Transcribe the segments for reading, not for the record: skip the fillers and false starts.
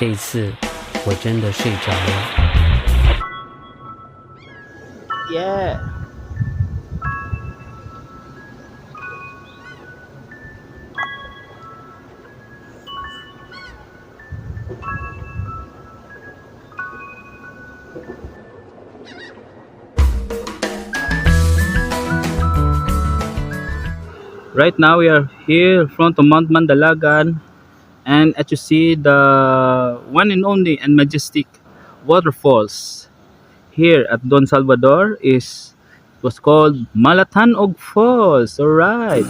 这一次我真的睡着了。Yeah. Right now we are here in front of Mount Mandalagan, and as you see, the one and only and majestic waterfalls here at Don Salvador was called Malatanog Falls. All right.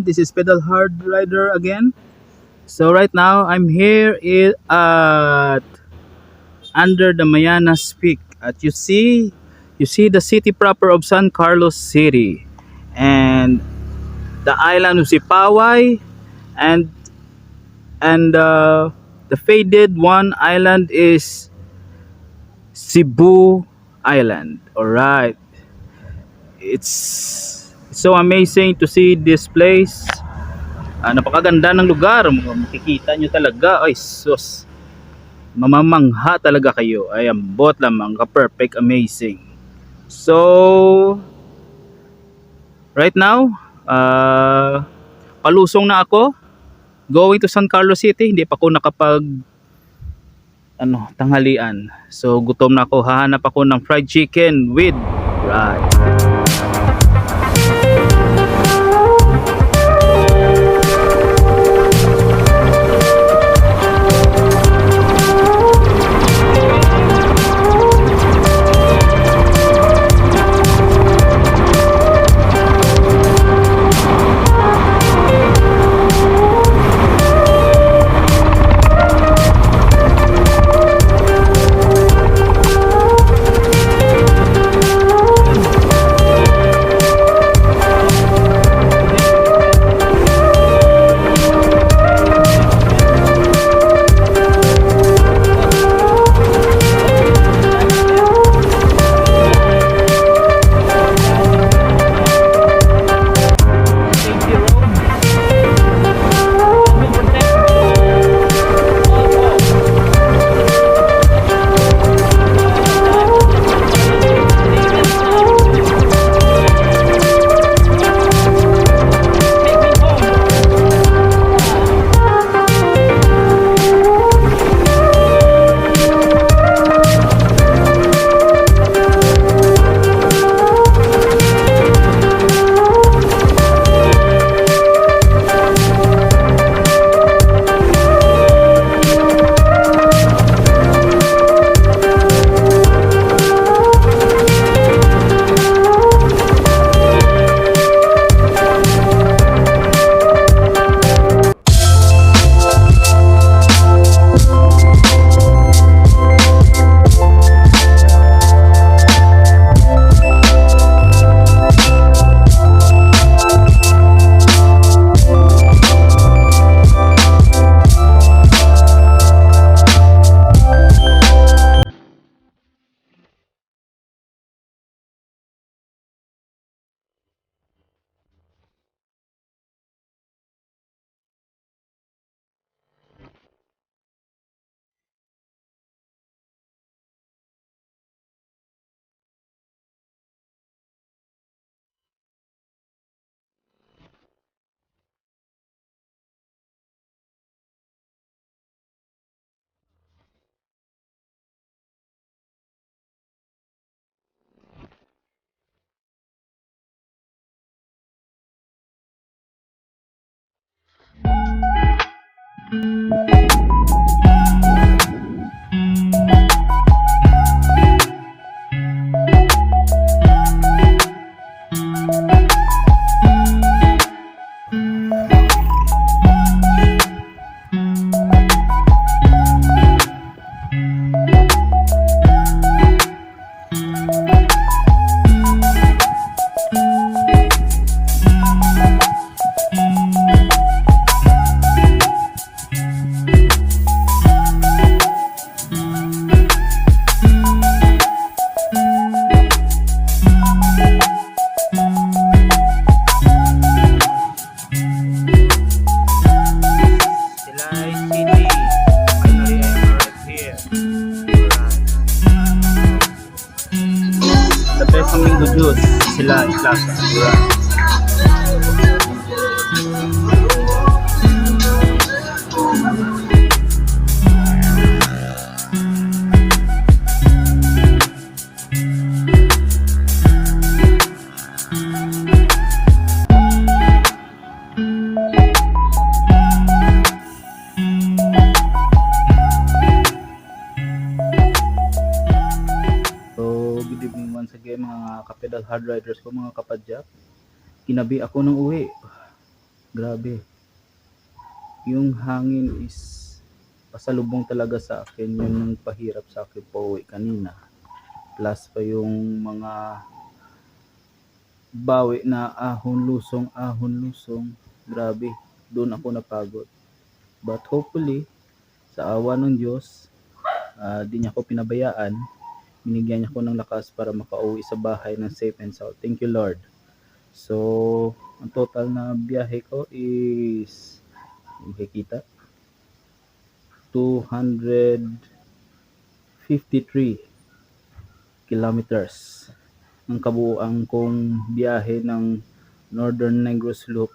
This is Pedal Hard Rider again. So right now I'm here at under the Mayanas Peak. At you see the city proper of San Carlos City, and the island of Sipaway, and the faded one island is Cebu Island. All right. It's so amazing to see this place. Napakaganda ng lugar, makikita nyo talaga. Ay sus, mamamangha talaga kayo. Ay ambot lamang, ka-perfect, amazing. So right now palusong na ako going to San Carlos City. Hindi pa ako nakapag tanghalian, so gutom na ako. Hahanap ako ng fried chicken with rice. Plaza. Alright. So, good evening once again mga kapedal hard riders ko, mga kapadyak. Kinabi ako ng uwi. Grabe. Yung hangin is pasalubong talaga sa akin. Yun yung pahirap sa akin pa uwi kanina. Plus pa yung mga bawi na ahon lusong. Grabe. Doon ako napagod. But hopefully, sa awa ng Diyos, di niya ako pinabayaan. Binigyan niya ako ng lakas para makauwi sa bahay ng safe and sound. Thank you, Lord. So, ang total na biyahe ko is, makikita, 253 kilometers. Ang kabuuan kong biyahe ng Northern Negros Loop.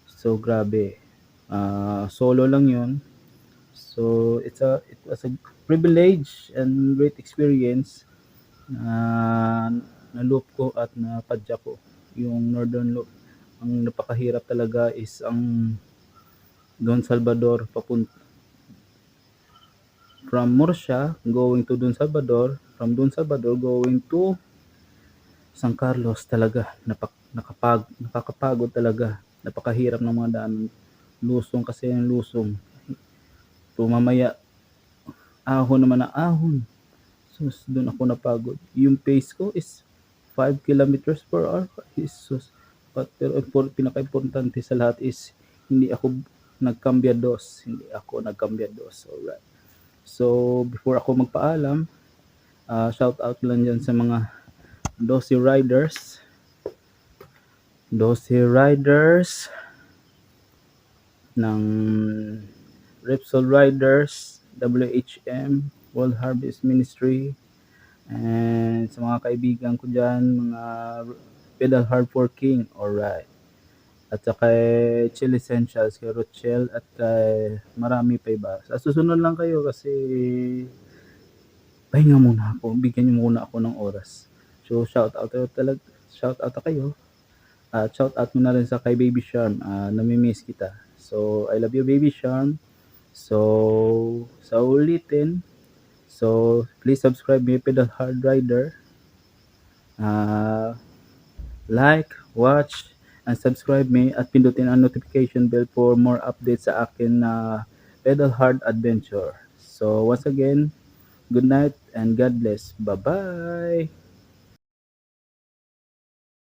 So, grabe. Solo lang yun. So, it was a privilege and great experience na loop ko at napadya ko yung Northern Loop. Ang napakahirap talaga is ang Don Salvador papunta from Murcia going to Don Salvador, from Don Salvador going to San Carlos. Talaga nakakapagod talaga. Napakahirap ng mga daan, lusong kasi yung lusong. Mamaya ahon naman na ahon. So, doon ako napagod. Yung pace ko is 5 kilometers per hour. Jesus. Pero pinaka-importante sa lahat is hindi ako nagkambiyados. Alright. So, before ako magpaalam, shout out lang dyan sa mga Dosi Riders. Ng Repsol Riders, WHM, World Harvest Ministry, and sa mga kaibigan ko dyan, mga Pedal Hard for King, alright. At sa kay Chill Essentials, kay Rochelle, at kay marami pa iba. Sa susunod lang kayo kasi pahinga muna ako, bigyan niyo muna ako ng oras. So shout out kayo. At shout out mo na rin sa kay Baby Sean, namimiss kita. So I love you, Baby Sean. So sa ulitin, so please subscribe me, Pedal Hard Rider. Like, watch, and subscribe me at pindutin ang notification bell for more updates sa akin na Pedal Hard Adventure. So once again, good night and God bless. Bye-bye!